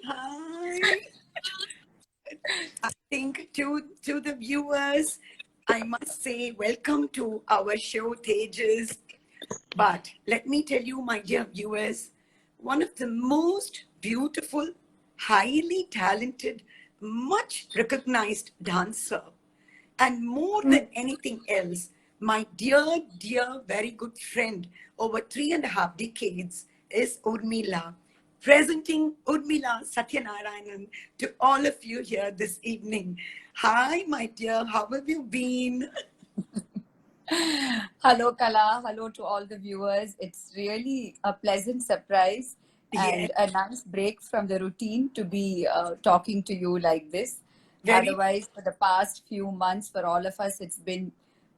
Hi. I think to the viewers, I must say welcome to our show, Tejas. But let me tell you, my dear viewers, one of the most beautiful, highly talented, much recognized dancer, and more than anything else, my dear, very good friend over 3.5 decades is Urmila. Presenting Urmila Satyanarayanan to all of you here this evening. Hi, my dear, how have you been? Hello, Kala. Hello to all the viewers. It's really a pleasant surprise Yes, and a nice break from the routine to be talking to you like this. very, Otherwise, for the past few months, for all of us, it's been,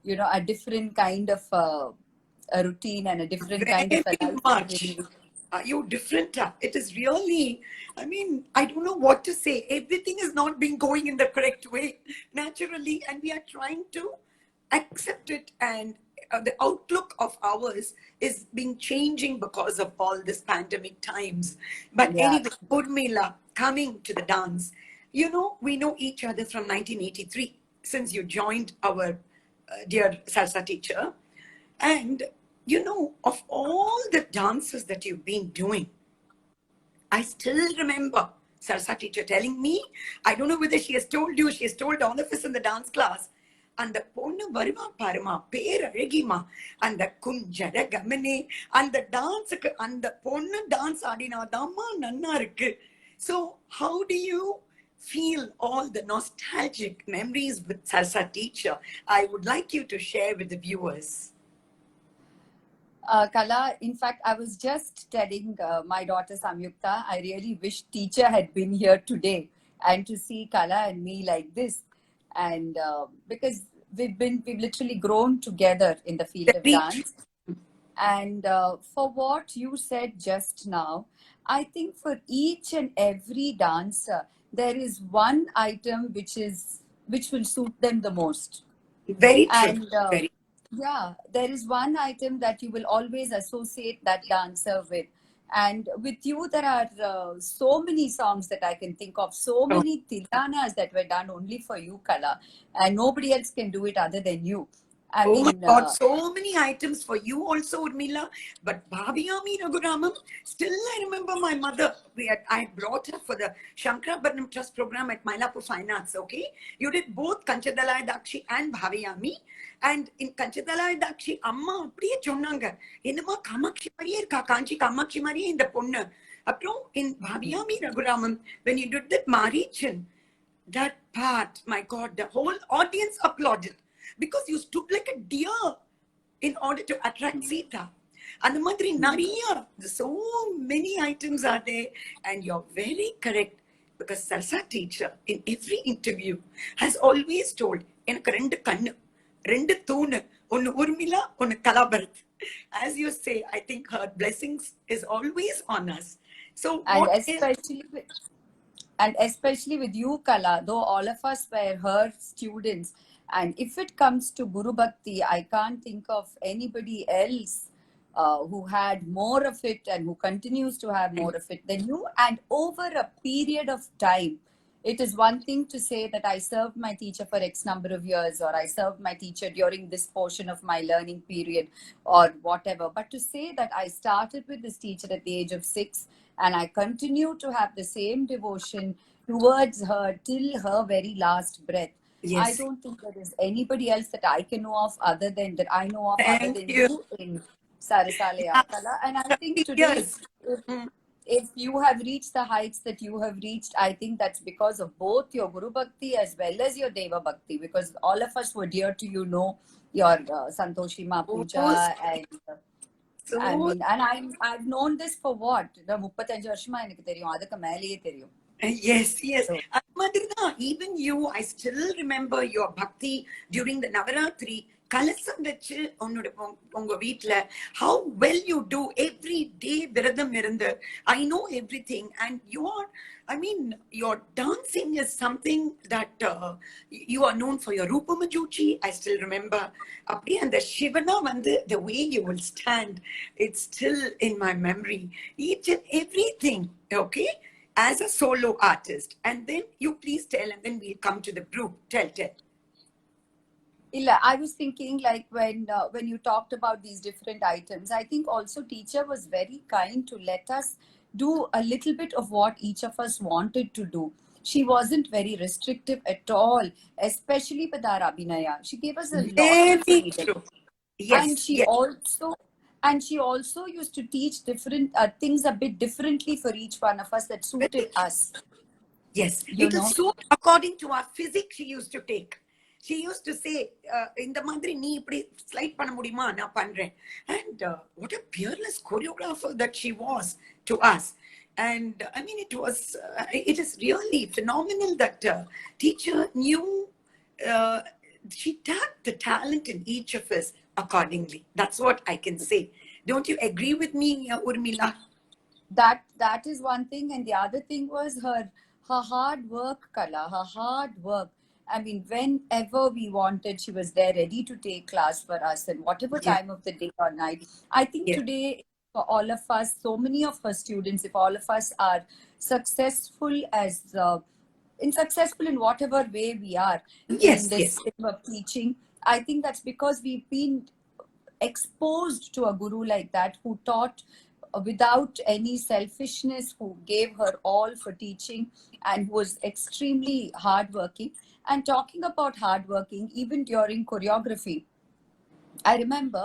a different kind of a routine and a different kind of very a life we've been much. living. Are you different? It is really, I mean, I don't know what to say. Everything is not being going in the correct way naturally, and we are trying to accept it. And the outlook of ours is being changing because of all this pandemic times. But Yeah. anyway, Urmila, coming to the dance, we know each other from 1983 since you joined our dear salsa teacher. And of all the dances that you've been doing, I still remember Sarsa teacher telling me, I don't know whether she has told you, she has told all of us in the dance class, அந்த பொண்ணு வருமா பாருமா பேர் அழகிமா அந்த குஞ்சட கமனே அந்த டான்ஸுக்கு அந்த பொண்ணு dance ஆடினாதாம்மா நன்னா இருக்கு. So how do you feel all the nostalgic memories with Sarsa teacher? I would like you to share with the viewers. Kala, in fact, I was just telling my daughter Samyukta, I really wish teacher had been here today and to see Kala and me like this. And because we've literally grown together in the field of Very dance. And for what you said just now, I think for each and every dancer, there is one item which will suit them the most. Very true. And Very. yeah, there is one item that you will always associate that dancer with. And with you, there are so many songs that I can think of, so Oh, many tilanas that were done only for you, Kala, and nobody else can do it other than you. I oh my mean, God, so many items for you also, Urmila. But Bhabiyami Raghuramam, still I remember my mother. I brought her for the Shankarabharanam Trust program at Mylapore Fine Arts, okay? You did both Kanchadalaya Dakshi and Bhaviyami. And in Kanchadalaya Dakshi, Amma அப்படியே சொன்னாங்க. என்னமா காமாட்சி மாதிரியே இருக்கா, காஞ்சி காமாட்சி மாதிரியே இந்த பொண்ணு. அப்புறம் in Bhaviyami Raghuramam, when you did that Marichan, that part, my God, the whole audience applauded because you stood like a deer in order to attract Sita. And the Madri Nariya, so many items are there, and you're very correct because Salsa teacher in every interview has always told, எனக்கு ரெண்டு கண்ணு, ரெண்டு தூணு, ஒன்னு உர்மிளா, ஒன்னு கலாபரத். As you say, I think her blessings is always on us. So and what is especially with you, Kala, though all of us were her students, and if it comes to Guru Bhakti, I can't think of anybody else who had more of it and who continues to have more of it than you. And over a period of time, it is one thing to say that I served my teacher for X number of years, or I served my teacher during this portion of my learning period, or whatever. But to say that I started with this teacher at the age of 6 and I continue to have the same devotion towards her till her very last breath. I yes? don't think there is anybody else that I can know of other than that I know of other Thank than you. you in Sarasalaya Kala. And I think 30 today, years. Mm. if you have reached the heights that you have reached, I think that's because of both your Guru Bhakti as well as your Deva Bhakti, because all of us were dear to you, your Santoshi Ma So Puja, sweet. and I So mean, and I've known this for what? The 35 வருஷமா எனக்கு தெரியும், அதுக்கு மேலேயே தெரியும். yes. So, Madhurina, even you, I still remember your bhakti during the Navaratri. கலசம் வச்சு உங்க வீட்ல how well you do every day விரதம் இருந்து. I know everything, and your dancing is something that you are known for your Rupamajuchi. I still remember அப்படியே அந்த சிவனா வந்து the way you will stand, it's still in my memory, each and everything, okay? as a solo artist? And then you please tell, and then we'll come to the group. Tell. Illa, I was thinking like when you talked about these different items, I think also teacher was very kind to let us do a little bit of what each of us wanted to do. She wasn't very restrictive at all, especially with our Abhinaya. She gave us a lot of Very freedom. true. And Yes, she yes, also used to teach different things a bit differently for each one of us that suited very us, yes. you It was know. so according to our physics she used to take. She used to say, இந்த மாதிரி நீ இப்படி slide பண்ண முடியுமா நான் பண்றேன். And what a peerless choreographer that she was to us. And I mean, it is really phenomenal that teacher knew, uh, she tapped the talent in each of us accordingly. That's what I can say. Don't you agree with me, Urmila? That is one thing, and the other thing was her hard work, Kala, her hard work. I mean, whenever we wanted, she was there ready to take class for us, and whatever Yeah, time of the day or night. I think yeah. today, for all of us, so many of her students, if all of us are successful successful in whatever way we are in Yes, this yes. field of teaching, I think that's because we've been exposed to a guru like that who taught without any selfishness, who gave her all for teaching, and who was extremely hardworking. And talking about hardworking, even during choreography, I remember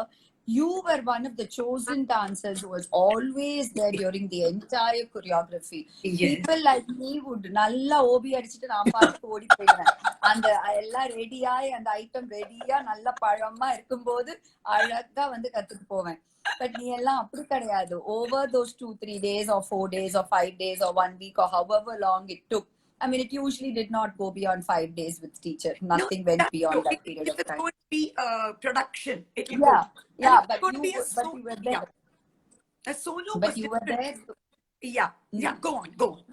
you were one of the chosen dancers who was always there during the entire choreography. Yes. People like me would நல்லா OP அடிச்சுட்டு நான் பாட்டுக்கு ஓடி போயிடுவேன். அந்த எல்லாம் ரெடியாய் அந்த item ரெடியா நல்ல பழமா இருக்கும்போது அழகா வந்து கத்துட்டு போவேன். பட் நீ எல்லாம் அப்படி கிடையாது. Over those 2-3 days or 4 days or 5 days or 1 week or however long it took, I mean, it usually did not go beyond 5 days with teacher. No, Nothing went that's beyond true. that period If of it's time. going to be a production, it'll go. Yeah, And yeah, if it's going to be a but you solo, were yeah, there. a solo But was you were different. there. Yeah, yeah, go on, go on.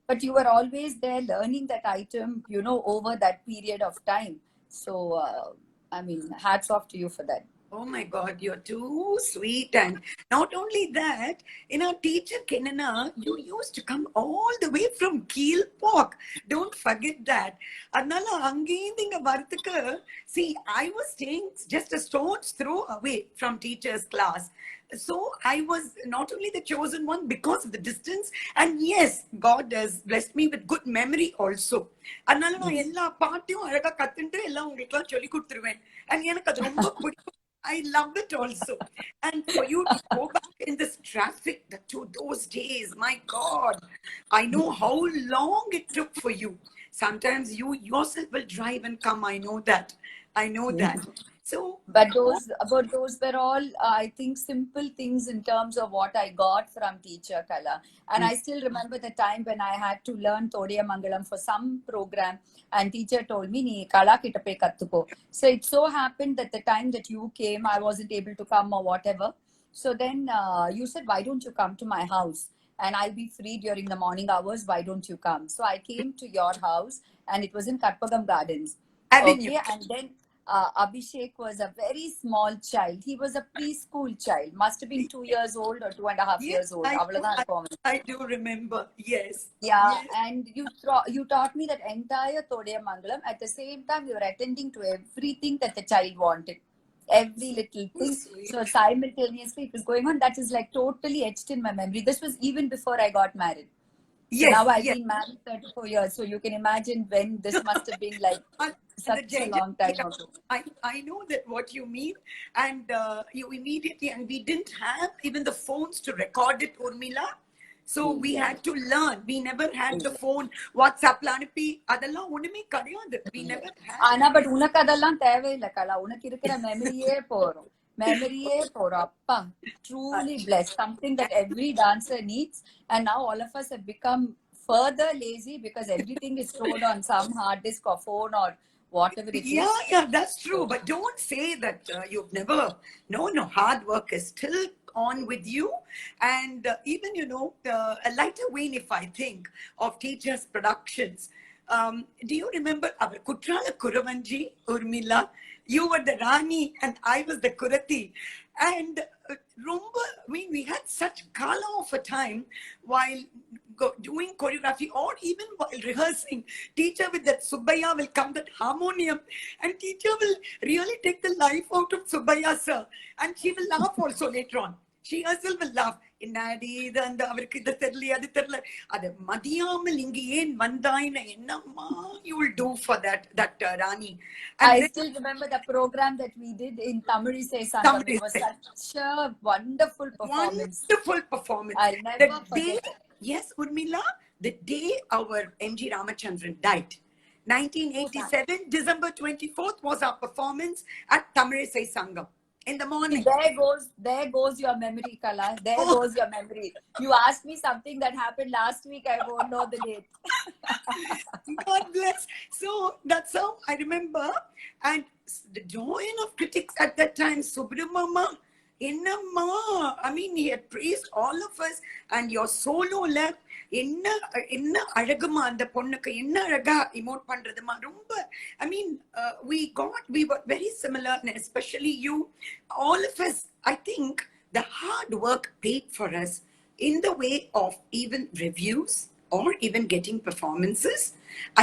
But you were always there learning that item, over that period of time. So, I mean, hats off to you for that. Oh my God, you're too sweet. And not only that, teacher Kenana, you used to come all the way from Keelpok. Don't forget that. Adnala அங்கேருந்து இங்க வரதுக்கு, see, I was staying just a stone's throw away from teacher's class. So I was not only the chosen one because of the distance, and yes, God has blessed me with good memory also. அதனால நான் எல்லா பாட்டையும் அழகா கத்துட்டு எல்லாம் உங்களுக்கு சொல்லி கொடுத்துருவேன். And எனக்கு அது ரொம்ப பிடிக்கும். I love it also. And for you to go back in this traffic to those days, my God, I know how long it took for you. Sometimes you yourself will drive and come. I know that. So, But those were all, I think, simple things in terms of what I got from teacher Kala. And I still remember the time when I had to learn Todiya Mangalam for some program, and teacher told me, "Nee Kala kitta poi kattuko." So it so happened that the time that you came, I wasn't able to come or whatever. So then you said, "Why don't you come to my house? And I'll be free during the morning hours. Why don't you come?" So I came to your house, and it was in Katpagam Gardens. Avenue. Okay, and then Abhishek was a very small child. He was a preschool child. Must have been 2 years old or 2.5 Yes, years old. I do remember. Yes. Yeah, Yes. and you taught me that entire Todiya Mangalam. At the same time, you were attending to everything that the child wanted. Every little thing. Sweet. So simultaneously it was going on. That is like totally etched in my memory. This was even before I got married. So Yes, now I've yes. been married 34 years. So you can imagine when this must have been like such a long time ago. I know that what you mean, and you immediately, and we didn't have even the phones to record it, Urmila. So we had to learn. We never had the phone. WhatsApp la anupi adella ஒண்ணுமே கிடையாது. We never had. ஆனா but உனக்கு அதெல்லாம் தேவையில்லை கலா. உனக்கு இருக்கிற மெமரியே போறோம் அப்பா. Truly blessed. Something that every dancer needs. And now all of us have become further lazy because everything is stored on some hard disk or phone or whatever it is. Yeah, that's true. But don't say that you've never. No, hard work is still on with you. And even, a lighter vein, if I think of teachers' productions, Do you remember our Kutrala Kuravanji, Urmila? You were the Rani and I was the Kurati. And Rumba, we had such kala of a time while doing choreography or even while rehearsing. Teacher with that Subbaya will come, that harmonium, and teacher will really take the life out of Subbaya sir. And she will laugh also later on. She herself will laugh. என்னடி இது அந்த அவருக்கு இது தெரியல அது தெரியல அது மதியாமல் இங்க ஏன் வந்தாயின்னு என்னம்மா you will do for that Rani. And I still remember the program that we did in Tamilisai Sangam. It was such a wonderful performance. Wonderful performance. I'll never forget it. Yes, Urmila, the day our M.G. Ramachandran died, 1987, December 24th was our performance at Tamilisai Sangam. In the morning. There goes your memory, Kala. There goes your memory. You asked me something that happened last week. I won't know the date. God bless. So that's how I remember. And the joy of critics at that time, Subramama, Innamma. I mean, he had praised all of us. And your solo left. என்ன அழகுமா அந்த பொண்ணுக்கு என்ன அழகா emote பண்றதுமா ரொம்ப I mean we were very similar, and especially you, all of us. I think the hard work paid for us in the way of even reviews or even getting performances.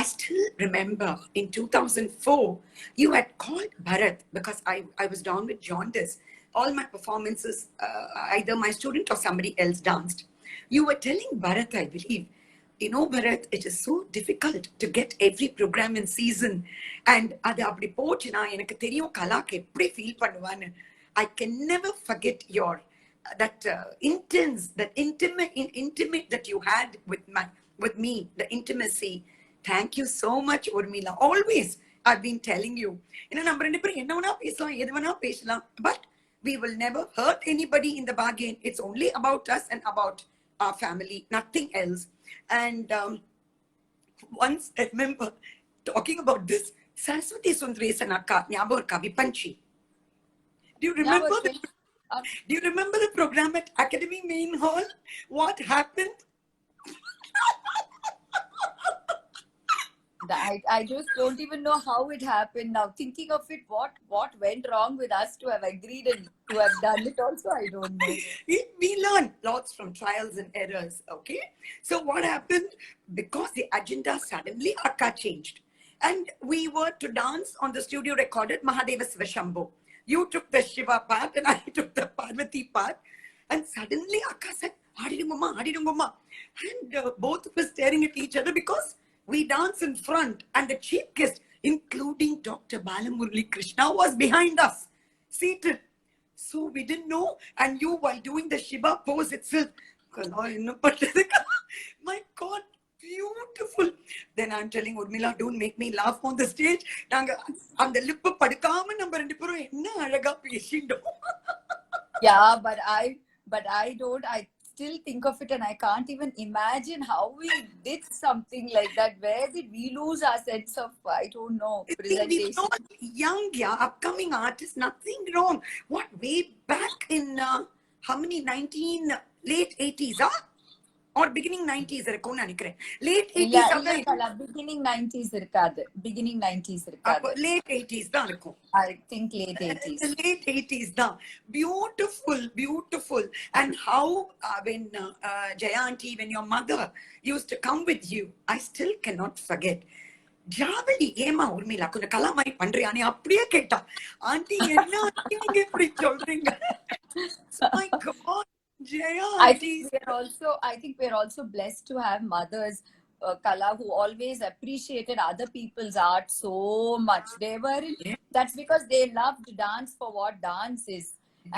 I still remember in 2004 you had called Bharat because I was down with jaundice. All my performances, either my student or somebody else danced. You were telling Bharat, I believe, you know, Bharat, it is so difficult to get every program in season. And அது அப்படி போச்சுனா எனக்கு தெரியும் கலாக்கு எப்படி feel பண்ணுவான்னு. I can never forget your that intense, that intimate that you had with me, the intimacy. Thank you so much, Urmila. Always I've been telling you, ஏன்னா நம்ம ரெண்டு பேரும் என்ன வேணா பேசலாம், எது வேணா பேசலாம், but we will never hurt anybody in the bargain. It's only about us and about our family, nothing else. And once I remember talking about this, Saraswati Sundaresan akka nyabam irukka Vipanchi. Do you remember do you remember the program at Academy Main Hall? What happened? I just don't even know how it happened now. Thinking of it, what went wrong with us to have agreed and to have done it also, I don't know. We learn lots from trials and errors, okay? So what happened? Because the agenda suddenly Akka changed. And we were to dance on the studio recorded Mahadeva Svashambho. You took the Shiva part and I took the Parvati part. And suddenly Akka said, Adidungumma. And both of us staring at each other because we dance in front and the chief guest, including Dr. Balamurali Krishna, was behind us, seated. So we didn't know. And you, while doing the Shiva pose itself, my God, beautiful. Then I'm telling Urmila, don't make me laugh on the stage. And the lip padukama number and Yeah, but I still think of it and I can't even imagine how we did something like that. Where did we lose our sense of, I don't know, presentation? We not young, yeah, upcoming artists, nothing wrong. What, way back in how many, late 80s, huh? Or beginning 90s இருக்கும்னு நினைக்கிறேன். Late 80s beginning 90s இருக்காது. Beginning 90s இருக்காது. Late 80s தான் இருக்கும். I think late 80s. Late 80s தான். Beautiful. And how when Jaya auntie, when your mother used to come with you, I still cannot forget. Javali ஏமா உர்மிளா கொஞ்சம் கலாமாரி பண்றியானே அப்படியே கேட்டா. Aunty என்ன நீங்க இப்படி சொல்றீங்க? My God. Jaya, I think we're also blessed to have mothers, Kala, who always appreciated other people's art so much. That's because they loved dance for what dance is.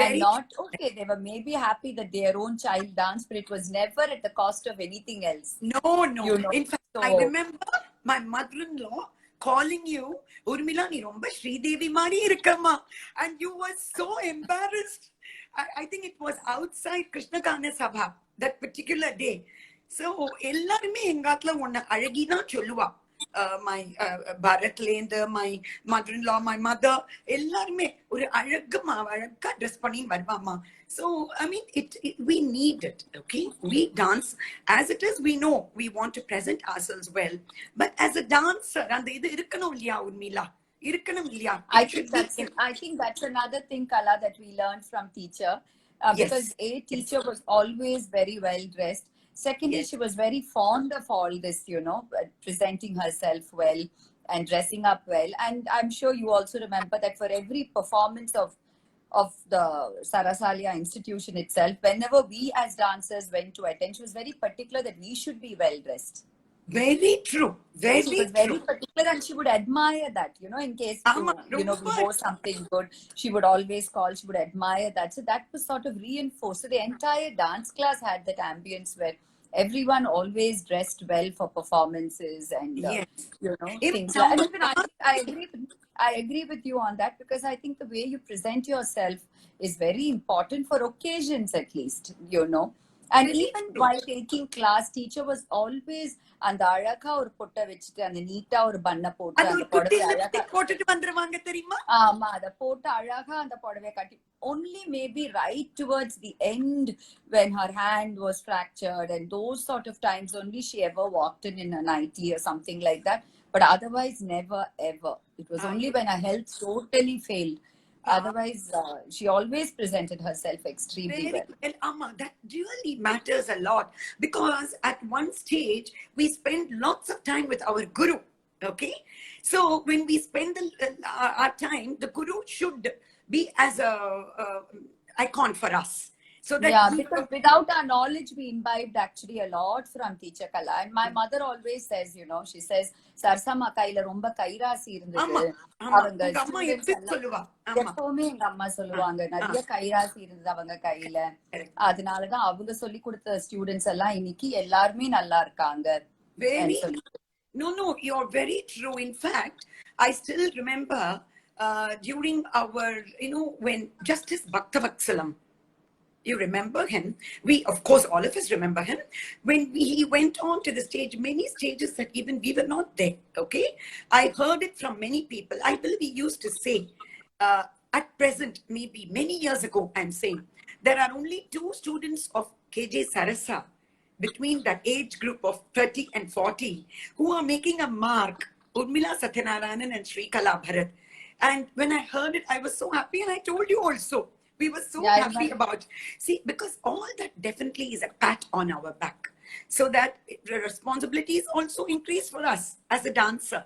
And not, okay, they were maybe happy that their own child danced, but it was never at the cost of anything else. No. You know? In fact, I remember my mother-in-law calling you, Urmila, நீ ரொம்ப ஸ்ரீதேவி மாதிரி இருக்கம்மா. And you were so embarrassed. I think it was outside Krishnagana Sabha that particular day. So எல்லாருமே எங்காத்துல உன்னை அழகிதான் சொல்லுவா. my Bharatலேந்து, my mother-in-law, my mother, எல்லாருமே ஒரு அழகா ட்ரெஸ் பண்ணி வருவாமா. So I mean, we need it, okay? We dance as it is. We know we want to present ourselves well, but as a dancer, and இது இருக்கணும் இல்லையா உர்மிளா? இருக்கணும் இல்லையா? I think that's another thing, Kala, that we learned from teacher. Because teacher was always very well dressed. Secondly, she was very fond of all this, presenting herself well and dressing up well. And I'm sure you also remember that for every performance of the Sarasalia institution itself, whenever we as dancers went to attend, she was very particular that we should be well dressed. Very true. She was very particular, and she would admire that, in case we wore something good, she would always call, she would admire that. So that was sort of reinforced. So the entire dance class had that ambience where everyone always dressed well for performances and things like that. I agree with you on that, because I think the way you present yourself is very important for occasions, at least, And even while taking class, teacher was always அந்த அழகா ஒரு பொட்டை வச்சுட்டு அந்த நீட்டா ஒரு பண்ண போட்டு அந்த புடவை போட்டுட்டு வந்துருவாங்க தெரியுமா? ஆமா, அத போட்டு அழகா அந்த புடவை கட்டி, only maybe right towards the end when her hand was fractured and those sort of times only she ever walked in a nightie or something like that, but otherwise never ever. It was only when her health totally failed. Otherwise, she always presented herself extremely well. Amma, that really matters a lot, because at one stage we spend lots of time with our guru. Okay, so when we spend our time, the guru should be as a icon for us. So that because without our knowledge, we imbibed actually a lot from teacher Kala. And my mother always says, she says, Sarsama kaila romba kairasi irundhathu. Avanga எப்பவுமே எங்க அம்மா சொல்லுவாங்க, நிறைய கைராசி இருந்தது அவங்க கையில, அதனாலதான் அவங்க சொல்லி கொடுத்த ஸ்டூடெண்ட்ஸ் எல்லாம் இன்னைக்கு எல்லாருமே நல்லா இருக்காங்க. No, you're very true. In fact, I still remember during our, when Justice Bhaktavatsala, you remember him? Of course, all of us remember him. When he went on to the stage, many stages that even we were not there, okay? I heard it from many people. I believe he used to say, at present, maybe many years ago, I'm saying, there are only 2 students of KJ Sarasa between that age group of 30 and 40 who are making a mark, Urmila Satyanarayanan and Sri Kala Bharat. And when I heard it, I was so happy, and I told you also. We were so happy about, see, because all that definitely is a pat on our back, so that the responsibilities also increase for us as a dancer.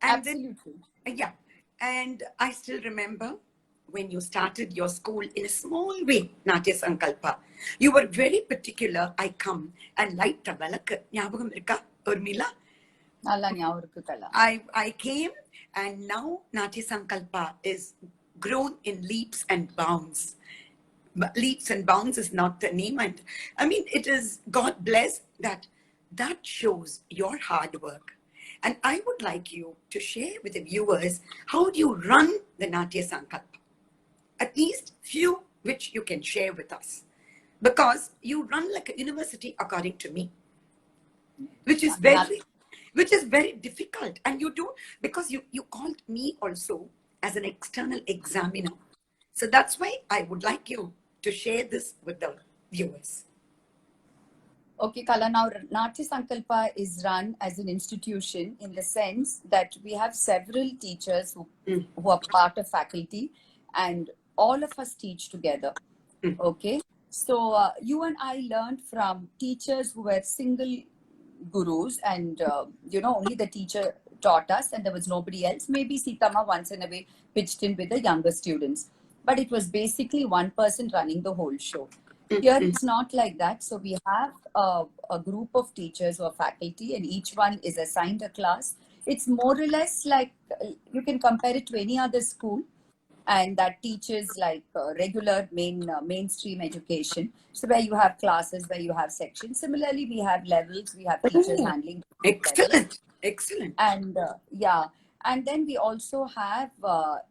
And absolutely. Then, and I still remember when you started your school in a small way, Natya Sankalpa, you were very particular. I come and light the valak. Nyabagam irukka Urmila? Nalla nyabagam irukku Kala. I came, and now Natya Sankalpa is grown in leaps and bounds. Leaps and bounds is not the name, and I mean, it is, God bless, that shows your hard work. And I would like you to share with the viewers, how do you run the Natya Sankalpa? At least few which you can share with us, because you run like a university, according to me, which is very difficult. And you do, because you called me also as an external examiner. So that's why I would like you to share this with the viewers. Okay, Kala, now Natya Sankalpa is run as an institution in the sense that we have several teachers who are part of faculty, and all of us teach together. Okay, so you and I learned from teachers who were single gurus, and only the teacher taught us, and there was nobody else. Maybe Sitama once in a way pitched in with the younger students, but it was basically one person running the whole show. Here it's not like that. So we have a group of teachers or faculty, and each one is assigned a class. It's more or less like, you can compare it to any other school, and that teaches like regular mainstream education. So where you have classes, where you have sections. Similarly, we have levels, we have teachers handling. Excellent. And and then we also have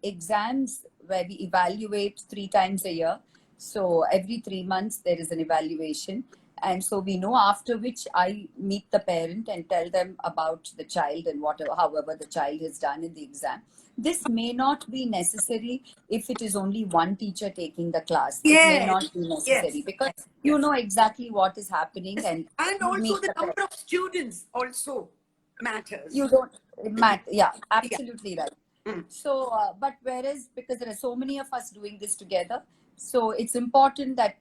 exams where we evaluate 3 times a year. So every 3 months there is an evaluation, And so we know, after which I meet the parent and tell them about the child and whatever, however the child has done in the exam. This may not be necessary if it is only one teacher taking the class. It may Yes, not be necessary yes, because yes, you yes. know exactly what is happening, and And you also meet the the number parent. of students also matters. You don't matter. Yeah, Yeah. absolutely right. Mm. So, but whereas, because there are so many of us doing this together, so it's important that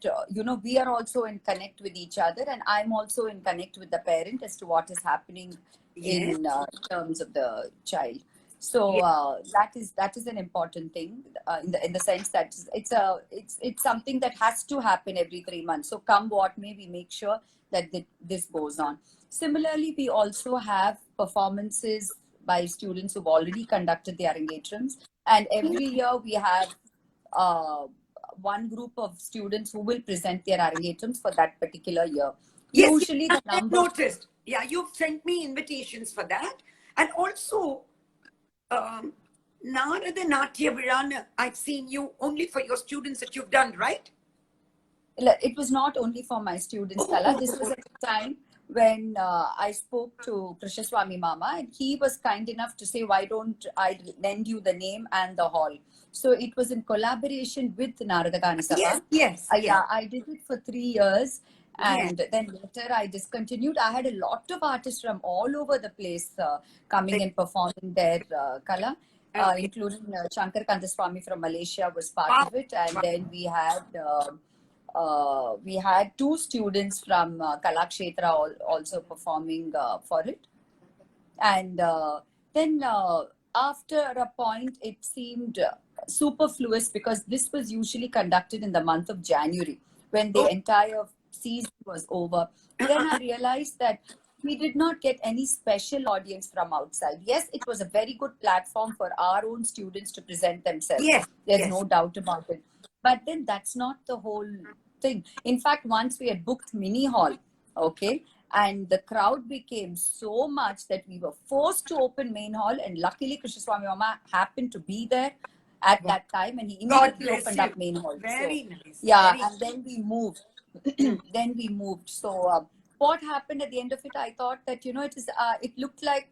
we are also in connect with each other, and I'm also in connect with the parent as to what is happening Yes. in terms of the child. So that is an important thing in the sense that it's something that has to happen every 3 months. So come what may, we make sure that this goes on. Similarly, we also have performances by students who've already conducted their engagements, and every year we have uh, one group of students who will present their engagements for that particular year. Yes, Usually yes, the I've number. noticed. Yeah, you've sent me invitations for that. And also, Narada Natya Virana, I've seen you only for your students that you've done, right? It was not only for my students, Kala. This was at a time when I spoke to Krishna Mama, and he was kind enough to say, why don't I lend you the name and the hall? So it was in collaboration with Narada Gana Sabha. Yes, yes, yes. Yeah, I did it for 3 years, and Yes. then later I discontinued. I had a lot of artists from all over the place coming and performing their Kala. Okay. Including Shankar Kandaswamy from Malaysia was part Wow. of it, and then we had 2 students from Kalakshetra also performing for it. And then after a point, it seemed superfluous, because this was usually conducted in the month of January when the entire season was over. Then I realized that we did not get any special audience from outside. Yes, it was a very good platform for our own students to present themselves. Yes, There's yes. no doubt about it. But then that's not the whole thing. In fact, once we had booked Mini Hall, okay, and the crowd became so much that we were forced to open Main Hall, and luckily Krishnaswamy Mama happened to be there at that time, and he God immediately bless opened you. up Main Hall. Very So, nice. yeah, Very and then we moved. Then we moved. So what happened at the end of it, I thought that, it looked like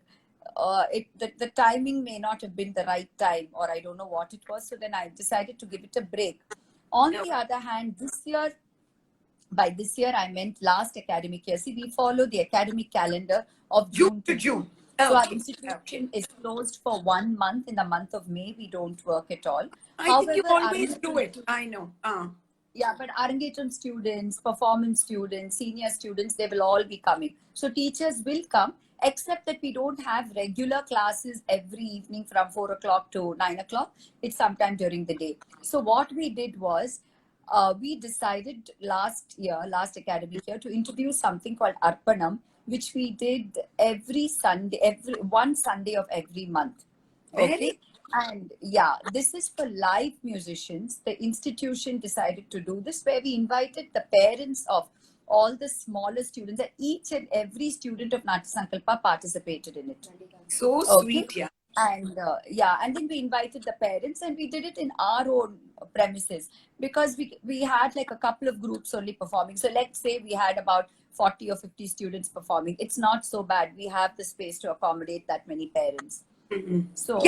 the timing may not have been the right time, or I don't know what it was. So then I decided to give it a break. On the other hand, by this year, I meant last academic year. See, we follow the academic calendar of June to June. So our institution is closed for 1 month. In the month of May, we don't work at all. I think you always do it. I know. Yeah, but Arangacham students, performance students, senior students, they will all be coming. So teachers will come, except that we don't have regular classes every evening from 4 o'clock to 9 o'clock. It's sometime during the day. So what we did was, we decided last academic year, to introduce something called Arpanam, which we did every one Sunday of every month. Okay. And yeah, this is for live musicians. The institution decided to do this, where we invited the parents of all the smaller students, and each and every student of Natya Sankalpa participated in it. So sweet, yeah. And and then we invited the parents, and we did it in our own premises, because we had like a couple of groups only performing. So let's say we had about 40 or 50 students performing. It's not so bad. We have the space to accommodate that many parents. So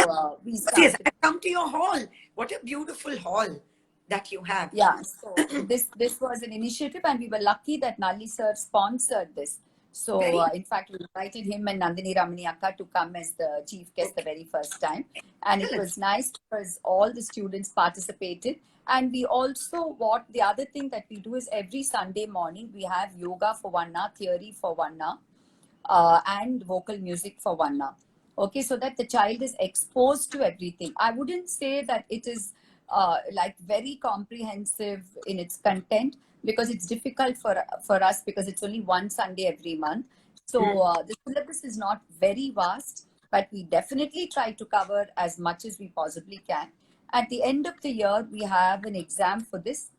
we started. Yes, I come to your hall. What a beautiful hall that you have. Yeah, so this was an initiative, and we were lucky that Nalli sir sponsored this. So in fact, we invited him and Nandini Ramani Akka to come as the chief guest the very first time. And it was nice because all the students participated. And we also, the other thing that we do is every Sunday morning, we have yoga for 1 hour, theory for 1 hour, and vocal music for 1 hour. Okay, so that the child is exposed to everything. I wouldn't say that it is like very comprehensive in its content, because it's difficult for us, because it's only one Sunday every month. So the syllabus is not very vast, but we definitely try to cover as much as we possibly can. At the end of the year, we have an exam for this,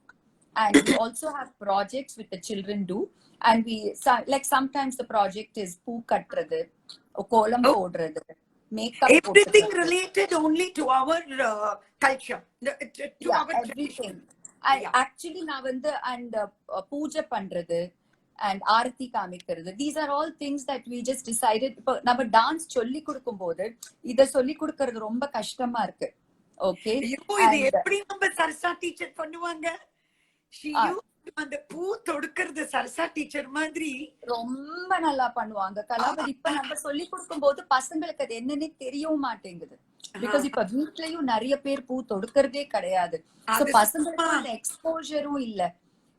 and we also have projects which the children do. And like sometimes the project is poo katradhu, kolam podradhu, makeup. Everything related only to our culture, to our everything. Actually, நான் வந்து and பூஜை பண்றது, and Arati Kamikaradu. These are all things that we just decided. Now, dance solli kudukumbodhu, இத சொல்லி கொடுக்கிறது ரொம்ப கஷ்டமா இருக்கு. Okay. ஐயோ, இது And எப்படி நம்ம சரசா டீச்சர் பண்ணுவாங்க? She used to அந்த பூ தொடுக்கிறது சரசா டீச்சர் மாதிரி ரொம்ப நல்லா பண்ணுவாங்க கலா. பட் இப்ப நம்ம சொல்லி கொடுக்கும்போது பசங்களுக்கு அது என்னன்னே தெரியவும் மாட்டேங்குது. பிகாஸ் இப்ப வீட்லயும் நிறைய பேர் பூ தொடுக்கிறதே கிடையாது. சோ பசங்களுக்கு அந்த எக்ஸ்போஜரும் இல்ல.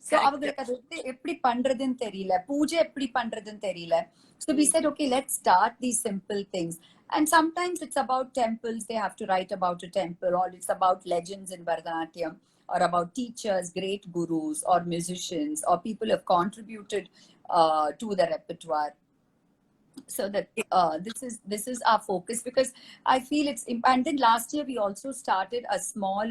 சோ அவங்களுக்கு அது எப்படி பண்றதுன்னு தெரியல, பூஜை எப்படி பண்றதுன்னு தெரியல. So we said, okay, let's start these simple things. And sometimes it's about temples, they have to write about a temple, or it's about legends in Bharatanatyam, or about teachers, great gurus, or musicians, or people who have contributed to the repertoire. So that this is our focus, because I feel it's. And then last year we also started a small.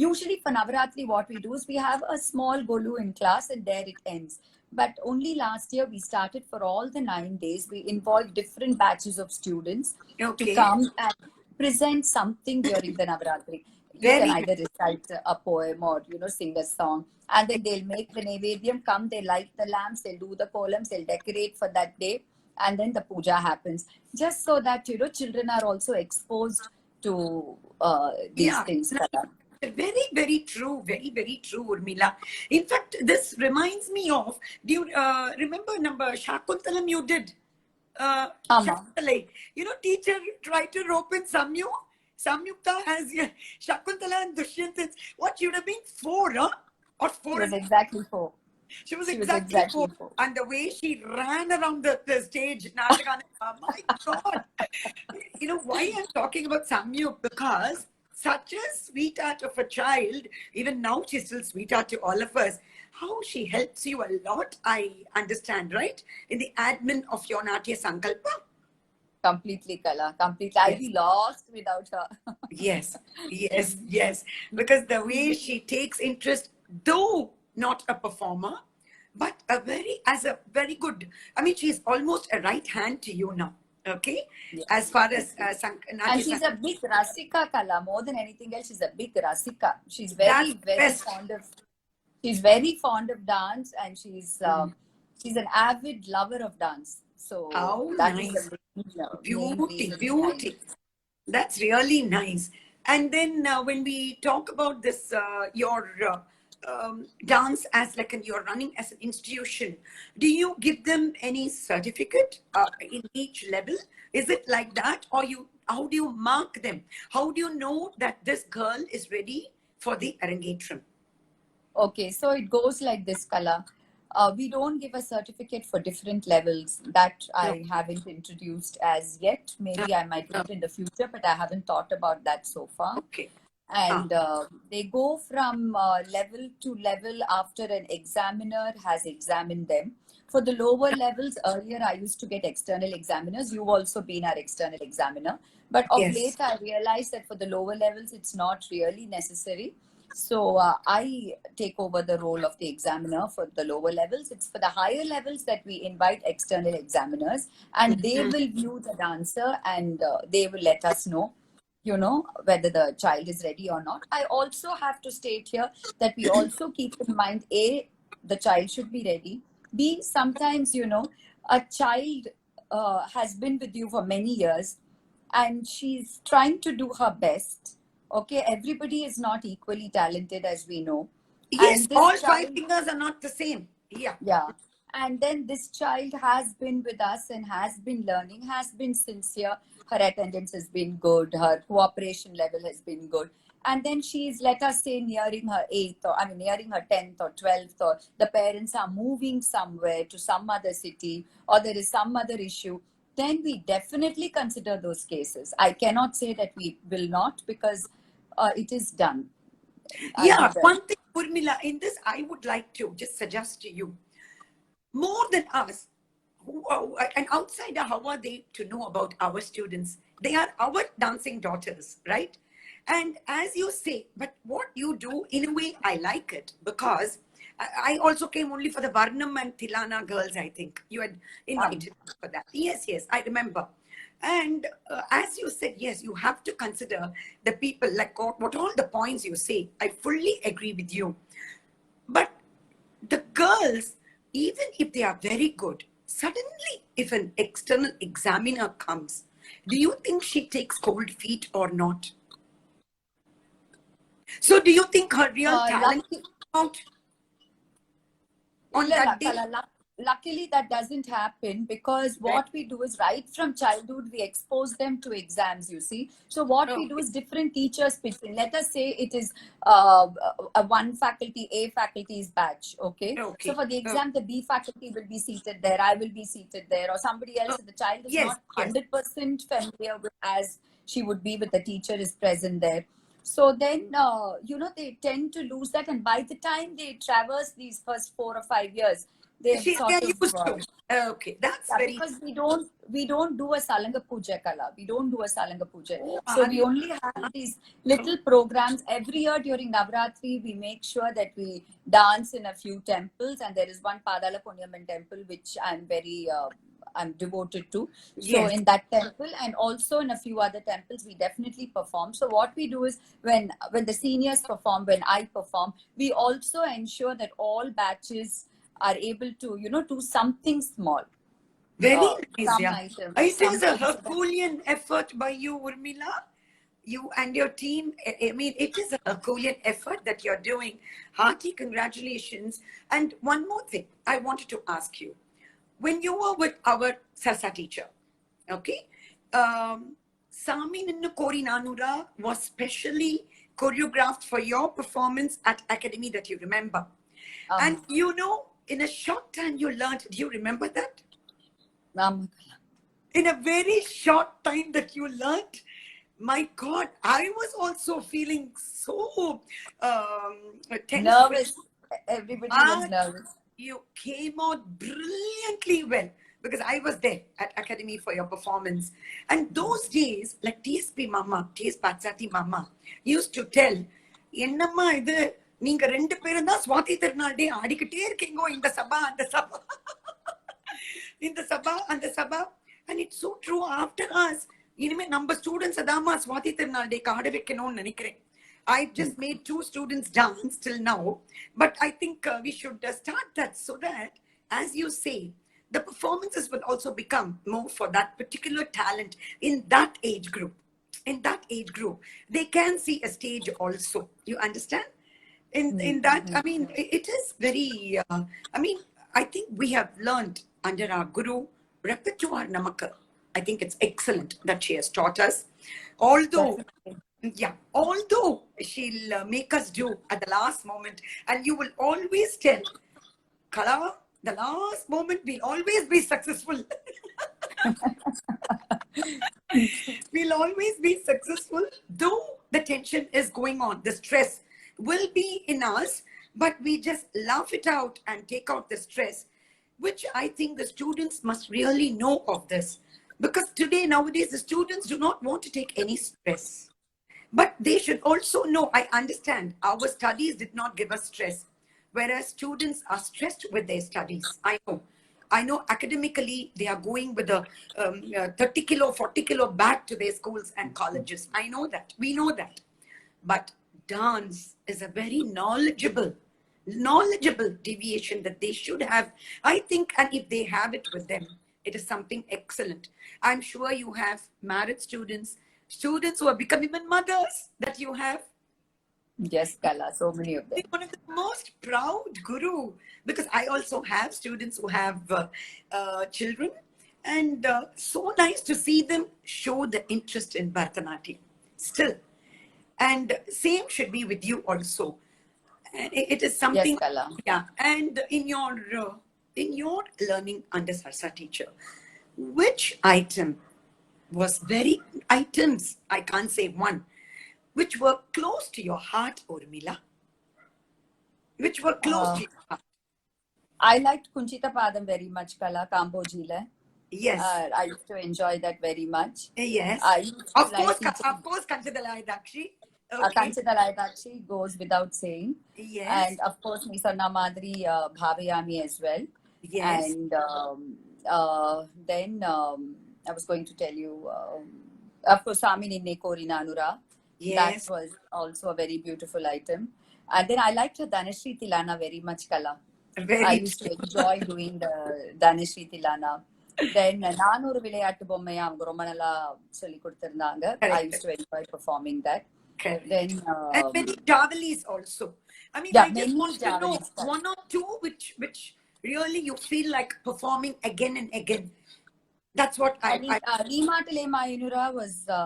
Usually for Navaratri, what we do is we have a small golu in class, and there it ends. But only last year we started for all the 9 days. We involved different batches of students to come and present something during the Navaratri. You can either recite a poem or sing a song, and then they'll make the Nevedyam, come, they light the lamps, they'll do the columns, they'll decorate for that day, and then the puja happens. Just so that children are also exposed to these things. Very, very true. Very, very true, Urmila. In fact, this reminds me of, do you remember number Shakuntalam you did? Teacher tried to rope in Samyukta as Shakuntala and Dushyant. What, you would have been 4, huh? Or 4? She was exactly 4. She was exactly 4. And the way she ran around the stage, Natakana, oh my God. Why I'm talking about Samyuk? Because such a sweetheart of a child, even now she's still sweetheart to all of us. How she helps you a lot, I understand, right? In the admin of your Natya Sankalpa. Completely, Kala. Completely. I'd be lost without her. Yes. Because the way she takes interest, though not a performer, but as a very good, I mean, she's almost a right hand to you now. Okay, as far as and she's a big rasika, Kala. More than anything else, she's a big rasika. She's very fond of. She's very fond of dance, and she's an avid lover of dance. So that nice. is a beauty. That's really nice. And then when we talk about this, your dance as you're running as an institution, do you give them any certificate in each level? Is it like that, or how do you mark them? How do you know that this girl is ready for the Arangetram? Okay, so it goes like this, Kala. We don't give a certificate for different levels. That I haven't introduced as yet. Maybe I might do it in the future, but I haven't thought about that so far. Okay. And they go from level to level after an examiner has examined them. For the lower levels, earlier I used to get external examiners. You've also been our external examiner. But of late, I realized that for the lower levels, it's not really necessary. So I take over the role of the examiner for the lower levels. It's for the higher levels that we invite external examiners, and they will view the dancer, and they will let us know whether the child is ready or not. I also have to state here that we also keep in mind, A, the child should be ready. B, sometimes, a child has been with you for many years and she's trying to do her best. Okay, everybody is not equally talented, as we know. Yes, all 5 fingers are not the same. Yeah. And then this child has been with us and has been learning, has been sincere. Her attendance has been good. Her cooperation level has been good. And then she's, let us say, nearing her 8th, or nearing her 10th or 12th, or the parents are moving somewhere to some other city, or there is some other issue. Then we definitely consider those cases. I cannot say that we will not, because it is done. One thing, Urmila, in this, I would like to just suggest to you, more than us, an outsider, how are they to know about our students? They are our dancing daughters, right? And as you say, but what you do, in a way, I like it, because I also came only for the Varnam and Tilana girls, I think. You had invited me for that. Yes, I remember. And as you said, yes, you have to consider the people, like what all the points you say. I fully agree with you. But the girls even if they are very good, suddenly if an external examiner comes, do you think she takes cold feet or not? So do you think her real talent Lucky, out on that day? luckily, that doesn't happen because Right. what we do is right from childhood, we expose them to exams, you see. So, what we do Okay. is different teachers pitch in. Let us say it is a one faculty, A faculty's batch, okay? So, Okay. for the Okay. exam, the B faculty will be seated there, I will be seated there, or somebody else, Oh, if the child is yes, not yes. 100% familiar with as she would be with the teacher is present there. So then, they tend to lose that, and by the time they traverse these first 4 or 5 years, they've They sort are of used to. Okay, that's yeah, very. because we don't do a Salanga Puja Kala. We don't do a Salanga Puja. Oh, So we only have these little programs every year during Navratri. We make sure that we dance in a few temples, and there is one Padala Punyaman temple which I'm devoted to. So Yes, in that temple and also in a few other temples, we definitely perform. So what we do is when the seniors perform, when I perform, we also ensure that all batches are able to do something small, very nice. some Yeah, item, it is a something so that Herculean effort by you, Urmila. You and your team. I mean, it is a Herculean effort that you're doing. Hearty congratulations. And one more thing, I wanted to ask you: when you were with our Sarsa teacher, okay, Sami Ninnu Kori Nanura was specially choreographed for your performance at Academy that you remember. And um, in a short time you learned, do you remember that? um, In a very short time that you learned, my God, I was also feeling so tense with nervous. Everybody was but nervous. you came out brilliantly well because I was there at Academy for your performance. And those days, like TSP Mama, TS Patsati Mama, used to tell, என்னம்மா இது நீங்க ரெண்டு பேரும் தான் சுவாதி திருநாள் டே ஆடிக்கிட்டே இருக்கீங்க இந்த சபா அந்த சபா இந்த சபா அந்த சபா and it's so true after us இனிமே நம்ம ஸ்டூடெண்ட்ஸ் அதாம்மா சுவாதி திருநாள் டேக்கு ஆட வைக்கணும்னு நினைக்கிறேன். I've just made 2 students dance till now, but I think we should start that so that, as you say, the performances will also become more for that particular talent in that age group. In that age group, they can see a stage also. You understand? In that, I mean, it is very. I mean, I think we have learned under our guru repertoire namakka. I think it's excellent that she has taught us. Although Definitely. yeah, although she'll make us do at the last moment, and you will always tell, Kala, the last moment will always be successful. We'll always be successful, though the tension is going on. The stress will be in us, but we just laugh it out and take out the stress, which I think the students must really know of this. Because today, nowadays, the students do not want to take any stress. But they should also know, I understand our studies did not give us stress, whereas students are stressed with their studies. I know academically they are going with a 30 kilo, 40 kilo back to their schools and colleges. I know that. We know that. But dance is a very knowledgeable deviation that they should have, I think, and if they have it with them, it is something excellent. I'm sure you have married students who have become even mothers that you have. Yes, Kala, so many of them. One of the most proud guru, because I also have students who have children, and so nice to see them show the interest in Bharatanatyam still. And same should be with you also. And it is Yes, something, Kala. yeah. And in your learning under Sarsa teacher, which item was very items, I can't say one, which were close to your heart, Urmila? Which were close to Uh, your heart? I liked Kunchita Padam very much, Kala, Kambojile. Yes, I used to enjoy that very much. yes. I used to like teaching. Of course, Kanchadalai Dakshi. Okay. Kanchita Laidakshi goes without saying. Yes, And of course, Nisarna Madri Bhavayami as well. yes, And then I was going to tell you, of course, Sami Ninne Kori Nanura. That yes. was also a very beautiful item. And then I liked Dhanashree Tilana very much, Kala. I Very used to true. enjoy doing the Dhanishri Tilana. Then நான் ஒரு விளையாட்டு பொம்மையை அவங்க ரொம்ப நல்லா சொல்லி கொடுத்திருந்தாங்க. I Correct. used to enjoy performing that. Correct. Then And many javelis also. I mean, yeah, I just many want to know javelins. one or two which really you feel like performing again and again. That's what I Reematale Mayunura was a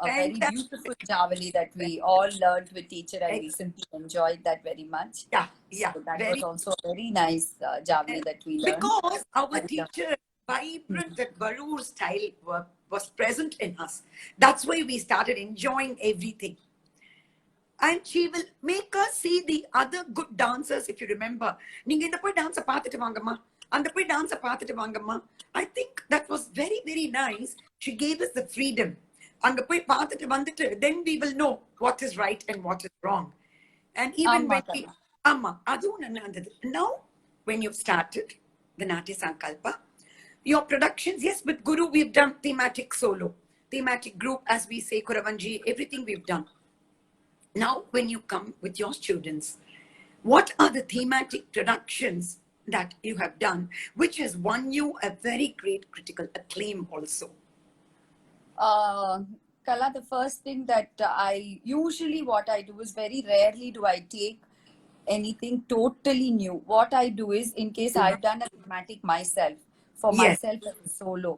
very Fantastic. beautiful javeli that we all learned with teacher, and we simply enjoyed that very much. yeah, yeah. So that Very, was also a very nice javeli that we learned. because our And, teacher, vibrant, that Barur style was present in us. That's why we started enjoying everything. And she will make us see the other good dancers, if you remember. நீங்க இந்த போய் டான்ஸை பார்த்துட்டு வாங்கம்மா, அந்த போய் டான்ஸை பார்த்துட்டு வாங்கம்மா. I think that was very, very nice. She gave us the freedom. அங்க போய் பார்த்துட்டு வந்துட்டு, then we will know what is right and what is wrong. And even ஆமா, when we, ஆமா, அதுவும் நல்லா இருந்தது. Now, when you've started the Natya Sankalpa, your productions, yes, with Guru we've done thematic solo, thematic group, as we say, Kuravanji, everything we've done. Now, when you come with your students, what are the thematic productions that you have done, which has won you a very great critical acclaim also? Kala, the first thing that what I do is very rarely do I take anything totally new. What I do is, in case I've done a thematic myself, for Yes. myself as a solo,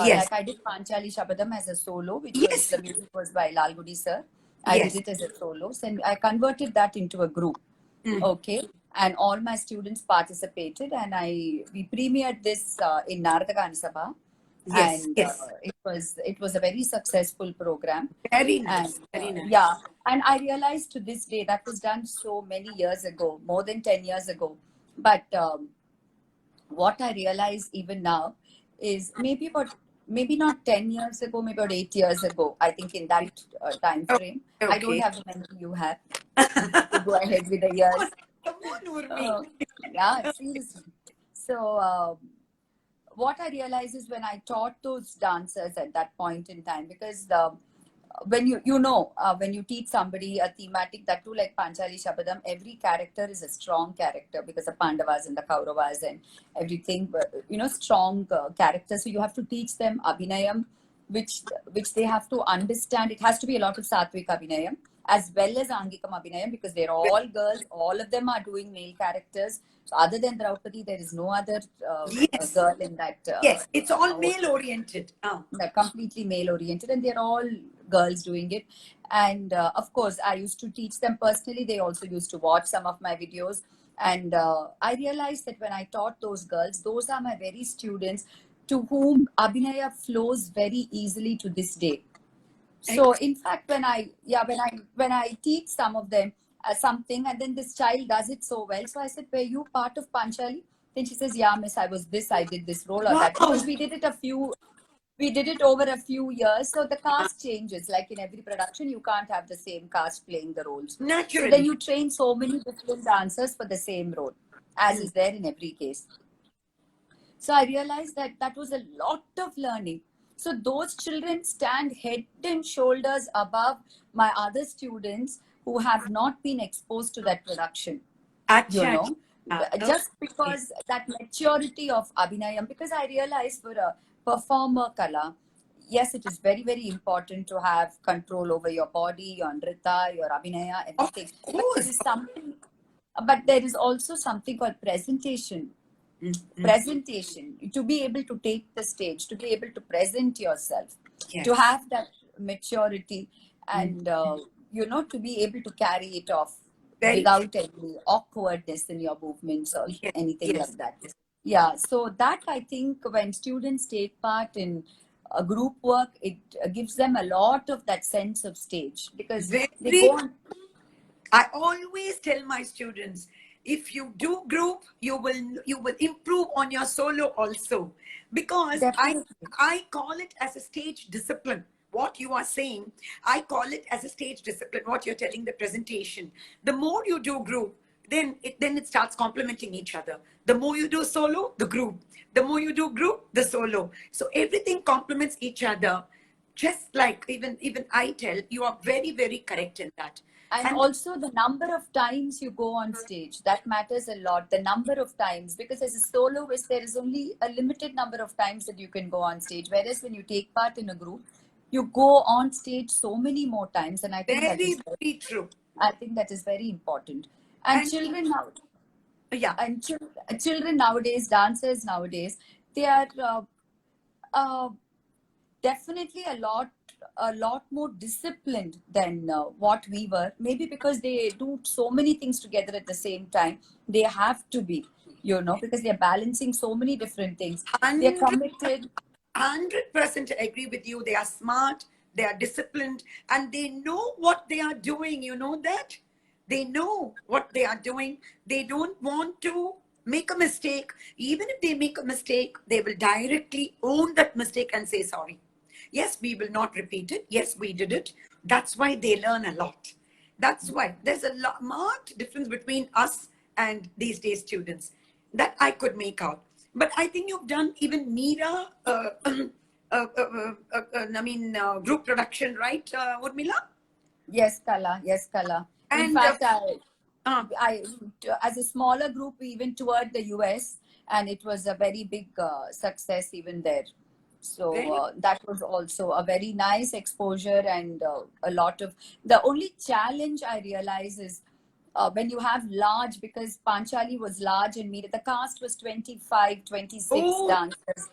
Yes. like I did Panchali Shabadam as a solo, which Yes. was, the music was by Lalgudi sir. I Yes. did it as a solo, and I converted that into a group. Okay, and all my students participated, and we premiered this in Naradagani Sabha. Yes, And yes. it was a very successful program. Very nice, And very nice. yeah, and I realized to this day that was done so many years ago, more than 10 years ago. But what I realize even now is maybe not 10 years ago, maybe about 8 years ago, I think in that time frame. I don't Okay. have the memory you have to go ahead with the years. Come on, Urmi. Yeah, seriously. So what I realized is when I taught those dancers at that point in time, because when when you teach somebody a thematic, that too like Panchali Shabadam, every character is a strong character because the Pandavas and the Kauravas and everything, strong characters. So you have to teach them Abhinayam, which they have to understand. It has to be a lot of Satvik Abhinayam as well as Angikam Abhinayam, because they're all girls. All of them are doing male characters. So other than Draupadi, there is no other Yes. girl in that. Yes, it's all male oriented. They're completely male oriented, and they're all girls doing it. And of course, I used to teach them personally. They also used to watch some of my videos. And I realized that when I taught those girls, those are my very students to whom Abhinaya flows very easily to this day. So in fact, when I teach some of them something, and then this child does it so well, so I said, "Were you part of Panchali?" Then she says, "Yeah, miss, I was this, I did this role or that," because we did it over a few years. So the cast changes. Like in every production, you can't have the same cast playing the roles. Naturally. So then you train so many different dancers for the same role, as is there in every case. So I realized that was a lot of learning. So those children stand head and shoulders above my other students who have not been exposed to that production. Achha. Just because that maturity of Abhinayam, because I realized for a performer, Kala, yes, it is very, very important to have control over your body, your nrita, your Abhinaya, everything. But there is also something called presentation. Presentation, to be able to take the stage, to be able to present yourself, to have that maturity, and to be able to carry it off without any awkwardness in your movements or anything like that. Yeah, so that I think when students take part in a group work, it gives them a lot of that sense of stage, because they go on. I always tell my students, if you do group, you will improve on your solo also, because I call it as a stage discipline. What you are saying, I call it as a stage discipline. What you're telling, the presentation. The more you do group, then it starts complementing each other. The more you do solo, the group. The more you do group, the solo. So everything complements each other. Just like even I tell, you are very, very correct in that. And also the number of times you go on stage, that matters a lot. The number of times, because as a soloist, there is only a limited number of times that you can go on stage. Whereas when you take part in a group, you go on stage so many more times. And I think Very, very true. I think that is very important. And children now, yeah, and children nowadays, dancers nowadays, they are definitely a lot more disciplined than what we were. Maybe because they do so many things together at the same time. They have to be, because they're balancing so many different things. They're committed. 100% agree with you. They are smart, they are disciplined, and they know what they are doing. You know that? They know what they are doing. They don't want to make a mistake. Even if they make a mistake, they will directly own that mistake and say sorry. Yes, we will not repeat it. Yes, we did it. That's why they learn a lot. That's why there's a marked difference between us and these days students that I could make out. But I think you've done even Meera, group production, right, Urmila? Yes, Kala. Yes, Kala. In fact, I, as a smaller group, we even toured the US, and it was a very big success even there. So that was also a very nice exposure, and a lot of, the only challenge I realize is when you have large, because Panchali was large and Meera, the cast was 25, 26 dancers.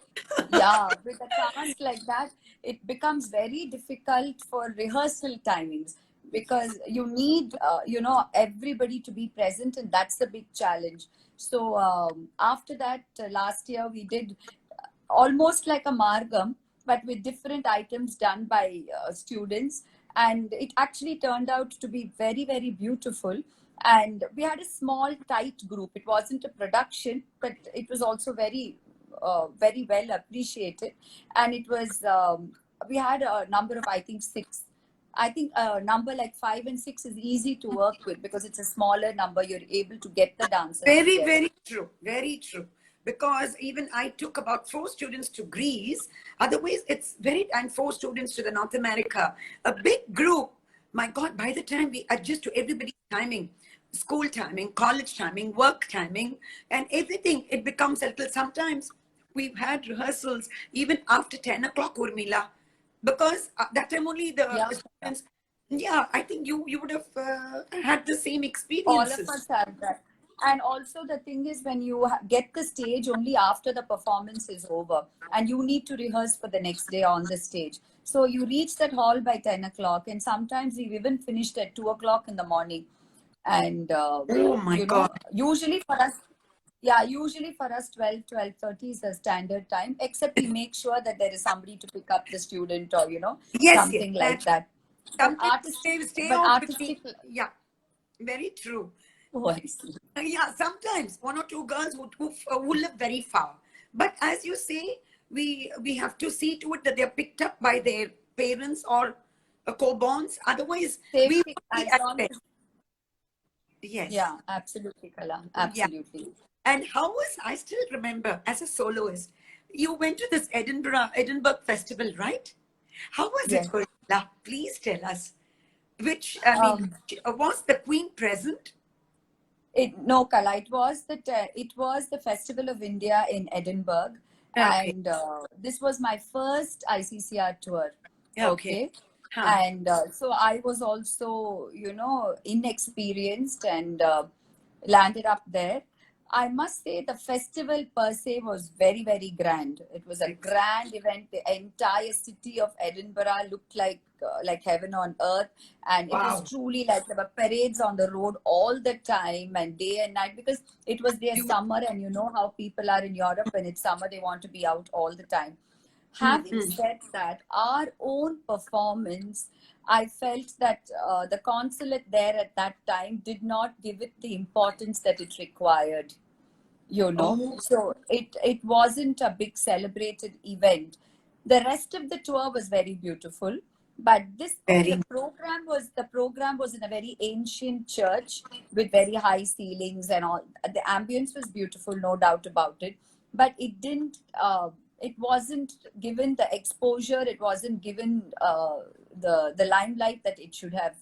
Yeah, with a cast like that, it becomes very difficult for rehearsal timings, because you need, everybody to be present, and that's the big challenge. So after that, last year we did almost like a Margam, but with different items done by students. And it actually turned out to be very, very beautiful. And we had a small, tight group. It wasn't a production, but it was also very, very well appreciated. And it was, we had a number of, I think, 6. I think a number like 5 and 6 is easy to work with, because it's a smaller number. You're able to get the dancers. Very, very true. Very true. Because even I took about 4 students to Greece. Otherwise, it's and 4 students to the North America. A big group. My God, by the time we adjust to everybody's timing, school timing, college timing, work timing, and everything, it becomes a little. Sometimes we've had rehearsals even after 10 o'clock, Urmila, because that time only the students. Yeah, I think you would have had the same experiences. All of us have that. And also the thing is, when you get the stage only after the performance is over, and you need to rehearse for the next day on the stage. So you reach that hall by 10 o'clock, and sometimes we've even finished at 2 o'clock in the morning. And, oh my God. Usually for us, 12:30 is the standard time, except we make sure that there is somebody to pick up the student, or, something like that. But artistic, yeah, very true. Oh, I see. Yeah, sometimes 1 or 2 girls who live very far. But as you say, we have to see to it that they're picked up by their parents or co-borns. Otherwise, we yes. Yeah, absolutely, Kala. Absolutely. Yeah. And how was, I still remember, as a soloist, you went to this Edinburgh festival, right? How was it, Urmila? Please tell us. Which, was the Queen present? No, Kala. It was the Festival of India in Edinburgh, and this was my first ICCR tour. Okay. And so I was also, inexperienced, and landed up there. I must say the festival per se was very, very grand. It was a grand event. The entire city of Edinburgh looked like heaven on earth. And it was truly like there were parades on the road all the time, and day and night, because it was their summer, and you know how people are in Europe. When it's summer, they want to be out all the time. Having said that, our own performance, I felt that the consulate there at that time did not give it the importance that it required, So it wasn't a big celebrated event. The rest of the tour was very beautiful, but the program was in a very ancient church with very high ceilings and all. The ambience was beautiful, no doubt about it, but it didn't. It wasn't given the exposure. It wasn't given the limelight that it should have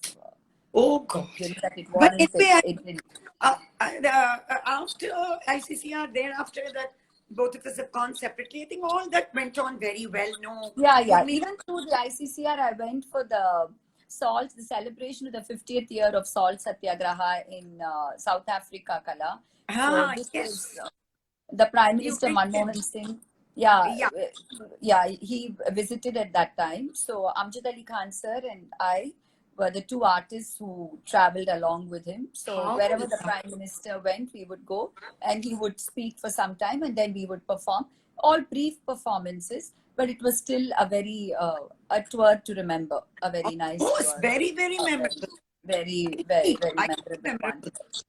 Oh God. That it But wasn't anyway, it didn't. after ICCR, thereafter that both of us have gone separately. I think all that went on very well. No, Yeah. Urmila, Even through the ICCR, I went for the the celebration of the 50th year of Salt Satyagraha in South Africa, Kala. So this was yes, the Prime you Minister mentioned, Manmohan Singh. Yeah, yeah. he visited at that time. So Amjad Ali Khan sir and I were the two artists who traveled along with him. So How wherever the lovely. Prime Minister went, we would go and he would speak for some time and then we would perform. All brief performances, but it was still a tour to remember, a very Of nice course, tour, very, very a memorable. very I memorable remember. one.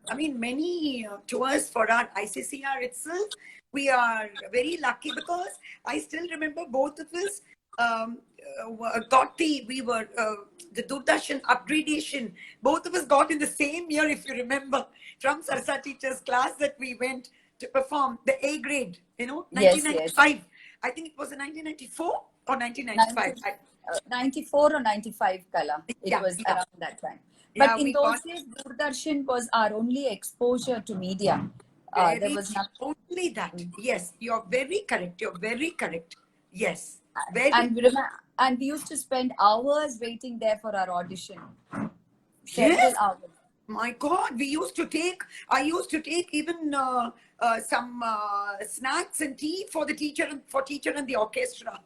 I mean, many tours for our ICCR itself. We are very lucky because I still remember both of us got the Doordarshan upgradation. Both of us got in the same year, if you remember, from Sarsa teacher's class that we went to perform the A grade, Yes, yes. 1995. I think it was in 1994 or 1995. 94 or 95 Kala. It Yeah, was yeah, around that time. But yeah, in we those got days, Doordarshan was our only exposure to media. There very was nothing. only that. Yes, you're very correct. You're very correct. Yes, very. And we used to spend hours waiting there for our audition. Several Yes, hours. my God, I used to take even some snacks and tea for the teacher and the orchestra.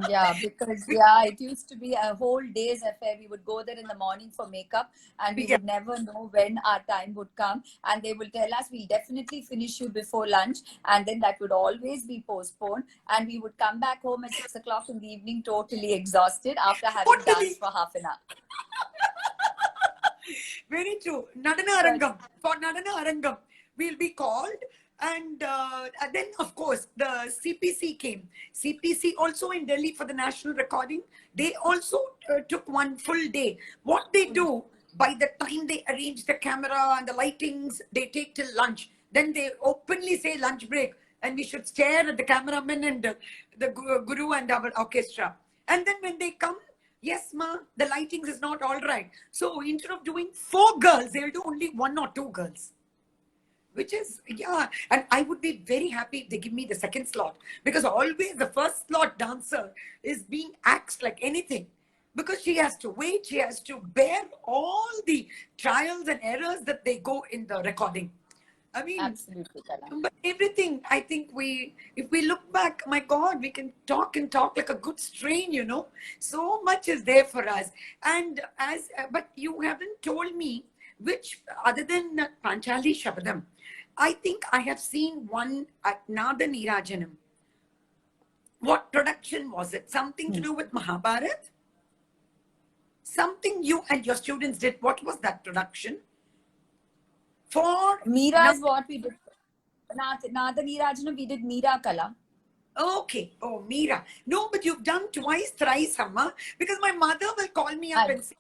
Yeah, because it used to be a whole day's affair. We would go there in the morning for makeup, and we Yeah, would never know when our time would come. And they will tell us, "We'll definitely finish you before lunch," and then that would always be postponed. And we would come back home at 6 o'clock in the evening, totally exhausted after having danced totally. for half an hour. Very true. Nadana But Arangam. For Nadana Arangam, we'll be called. And then, of course, the CPC came. CPC also in Delhi for the national recording. They also took one full day. What they do, by the time they arrange the camera and the lightings, they take till lunch. Then they openly say lunch break. And we should stare at the cameraman and the guru and our orchestra. And then when they come, yes, ma, the lightings is not all right. So instead of doing 4 girls, they'll do only 1 or 2 girls. Which is, yeah. And I would be very happy if they give me the second slot. Because always the first slot dancer is being axed like anything. Because she has to wait, she has to bear all the trials and errors that they go in the recording. I mean, absolutely, Kala. but everything, I think if we look back, my God, we can talk and talk like a good strain, So much is there for us. And but you haven't told me which, other than Panchali Shabadam, I think I have seen one at Nada Nirajanam. What production was it? Something to do with Mahabharat? Something you and your students did. What was that production? For Meera is what we did. Nada Neerajanam, we did Meera Kala. Okay. Oh, Meera. No, but you've done twice, thrice, Amma. Because my mother will call me up and say,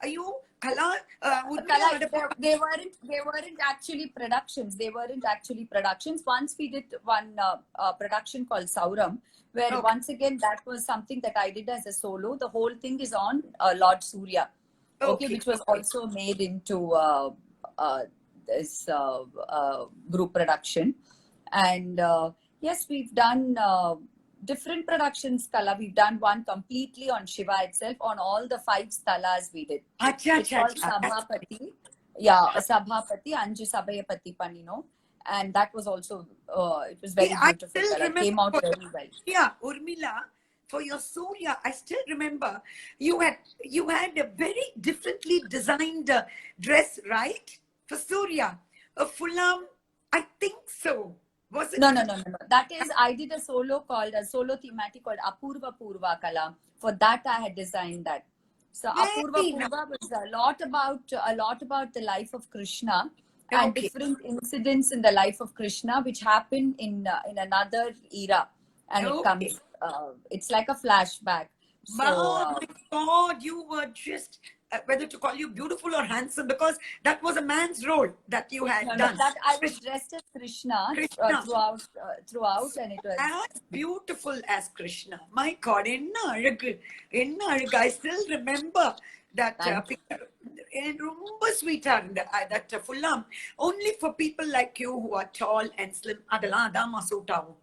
"Are you Kala?" Kala, they weren't actually productions. They weren't actually productions. Once we did one production called Sauram, where Okay. once again that was something that I did as a solo. The whole thing is on Lord Surya, Okay. which was also made into this group production. And yes, we've done different productions, Kala. We've done one completely on Shiva itself, on all the 5 stalas we did. Acha, It's called Sabhapati. Yeah, Sabhapati, Anju Sabayapati Panino. And that was also, it was very beautiful. It came out very well. Yeah, Urmila, for your Surya, I still remember you had a very differently designed dress, right? For Surya, a fulam, I think so. Was it? No. That is, I did a solo thematic called Apurva Purva Kala. For that, I had designed that. So Apurva Purva was a lot about the life of Krishna and different incidents in the life of Krishna which happened in another era, and it comes. It's like a flashback. So, my God, you were just whether to call you beautiful or handsome, because that was a man's role that you had done. That I was dressed as Krishna. Throughout, and it was as beautiful as Krishna. My God, I still remember that picture. ரொம்ப sweet that full arm only for people like you who are tall and slim அதெல்லாம் அதாம்மா suit ஆகும்.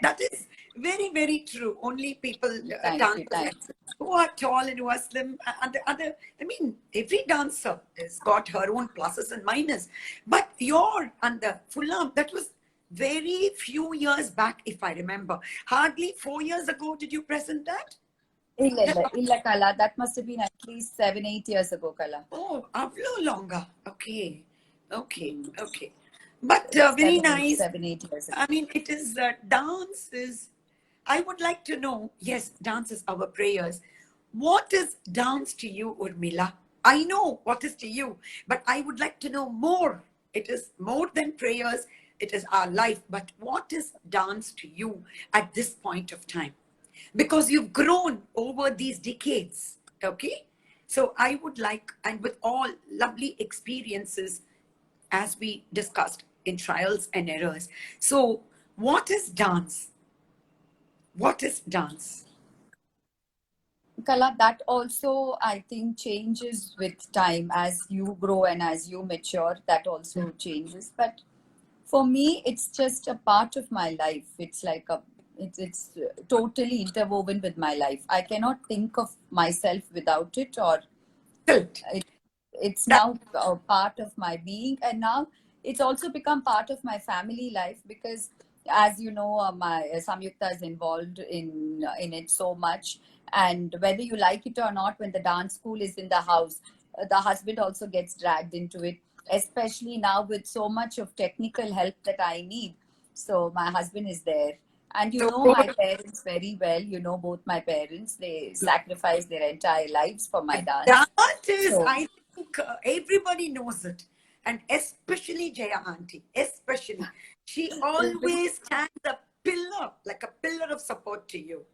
That is very, very true. Only people Thank you, thank you. who are tall and who are slim. And the other, I mean, every dancer has got her own pluses and minuses. But your and the full arm, that was very few years back, if I remember. Hardly 4 years ago, did you present that? Illa Kala. That must have been at least 7-8 years ago, Kala. Oh, avlo longer. Okay. Okay. But very nice. 7-8 years ago. I mean, it is dance is. I would like to know. Yes, dance is our prayers. What is dance to you, Urmila? I know what is to you, but I would like to know more. It is more than prayers. It is our life. But what is dance to you at this point of time? Because you've grown over these decades. Okay, so I would like, and with all lovely experiences, as we discussed in trials and errors. So, what is dance? What is dance? Kala, that also I think changes with time as you grow and as you mature. That also changes. But for me, it's just a part of my life. It's like it's totally interwoven with my life. I cannot think of myself without it, or it's now a part of my being, and now it's also become part of my family life because, as you know, my Samyukta is involved in it so much, and whether you like it or not, when the dance school is in the house, the husband also gets dragged into it, especially now with so much of technical help that I need. So my husband is there. And you know my parents very well. You know both my parents. They sacrificed their entire lives for my dance. That is, I think everybody knows it. And especially Jaya Auntie. Especially. She always stands a pillar, like a pillar of support to you.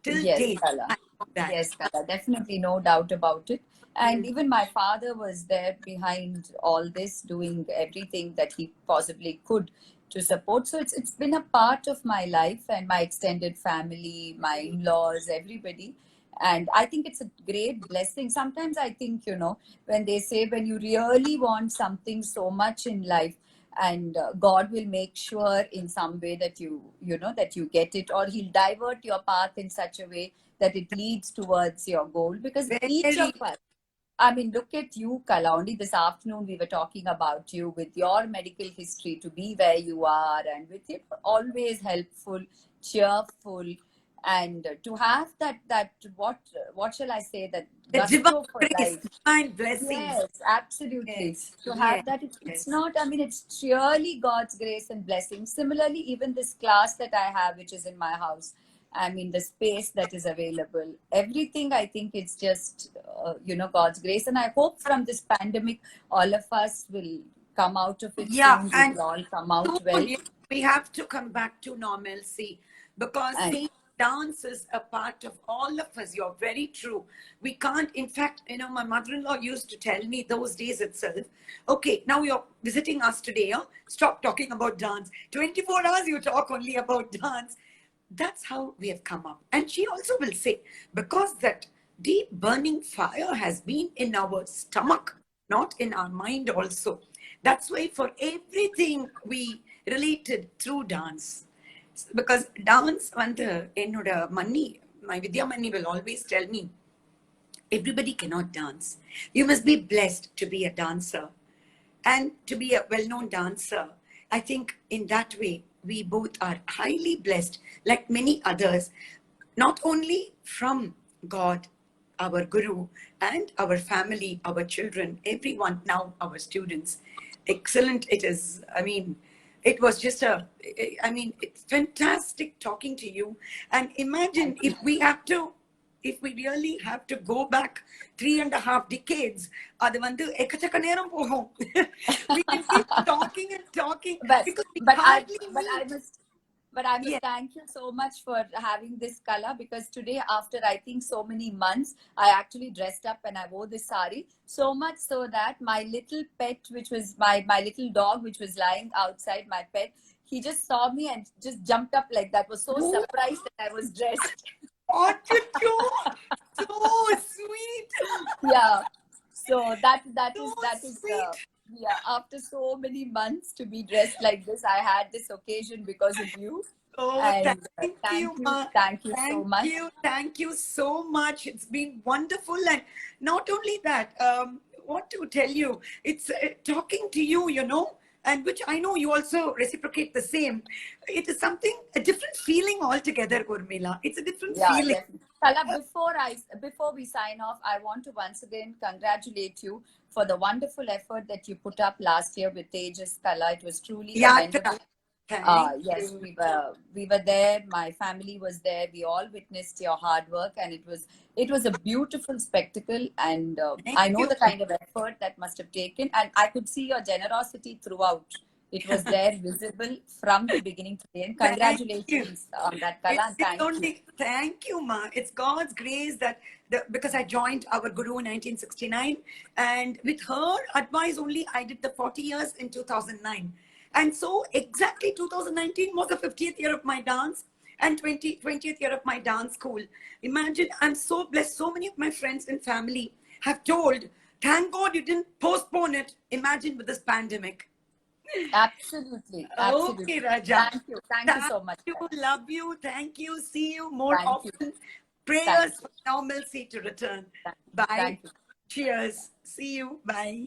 Till date. Kala. Yes, Kala. Definitely, no doubt about it. And even my father was there behind all this, doing everything that he possibly could to support. So it's been a part of my life and my extended family, my in-laws, everybody. And I think it's a great blessing. Sometimes I think, you know, when they say when you really want something so much in life, and God will make sure in some way that you know that you get it, or he'll divert your path in such a way that it leads towards your goal. Because each of us, I mean, look at you, Kala. Only this afternoon we were talking about you with your medical history to be where you are, and with it always helpful, cheerful, and to have that what shall I say, that gusto for life, divine blessings. Yes, absolutely. To have that, it's not. I mean, it's surely God's grace and blessing. Similarly, even this class that I have, which is in my house. I mean, the space that is available, everything, I think it's just, God's grace. And I hope from this pandemic, all of us will come out of it soon. And we'll all come out well. We have to come back to normalcy because dance is a part of all of us. You're very true. We can't, in fact, my mother-in-law used to tell me those days itself, okay, now you're visiting us today, stop talking about dance. 24 hours you talk only about dance. That's how we have come up. And she also will say, because that deep burning fire has been in our stomach, not in our mind also. That's why for everything we related through dance. Because dance, my Vidya Mani will always tell me, everybody cannot dance. You must be blessed to be a dancer. And to be a well-known dancer, I think in that way, we both are highly blessed, like many others, not only from God, our Guru, and our family, our children, everyone, now our students. Excellent it is. I mean, it was just it's fantastic talking to you. And imagine if we really have to go back 3.5 decades, we can keep talking and talking. But I must thank you so much for having this Kala, because today, after I think so many months, I actually dressed up and I wore this sari, so much so that my little pet, which was my little dog, which was lying outside, my pet, he just saw me and just jumped up like that, was so surprised that I was dressed. What you do? So sweet. Yeah. So that So is sweet. yeah. After so many months to be dressed like this, I had this occasion because of you, Oh, and thank you, Ma. thank you so Thank much. you. Thank you so much. It's been wonderful. And not only that, what to tell you, it's talking to you, and which I know you also reciprocate the same. It is something, a different feeling altogether, Urmila. It's a different Yeah, feeling. definitely. Kala, before we sign off, I want to once again congratulate you for the wonderful effort that you put up last year with Tejas Kala. It was truly Yatra. commendable. Thank Yes, you. we were there. My family was there. We all witnessed your hard work, and it was a beautiful spectacle. And Thank I know you. the kind of effort that must have taken, and I could see your generosity throughout. It was there, visible from the beginning to the end. Thank you. Congratulations on that, Kala, and It's thank you. only, thank you, Ma. It's God's grace that because I joined our Guru in 1969, and with her advice only, I did the 40 years in 2009. And so exactly 2019 was the 50th year of my dance and 20th year of my dance school. Imagine, I'm so blessed. So many of my friends and family have told, thank God you didn't postpone it. Imagine with this pandemic. Absolutely, Okay, absolutely. Raja. Thank you Thank so much, you. Kala. Love you. Thank you. See you more Thank you, often. thank Prayers you, for normalcy to return. thank Bye. thank you. Cheers. See you. Bye.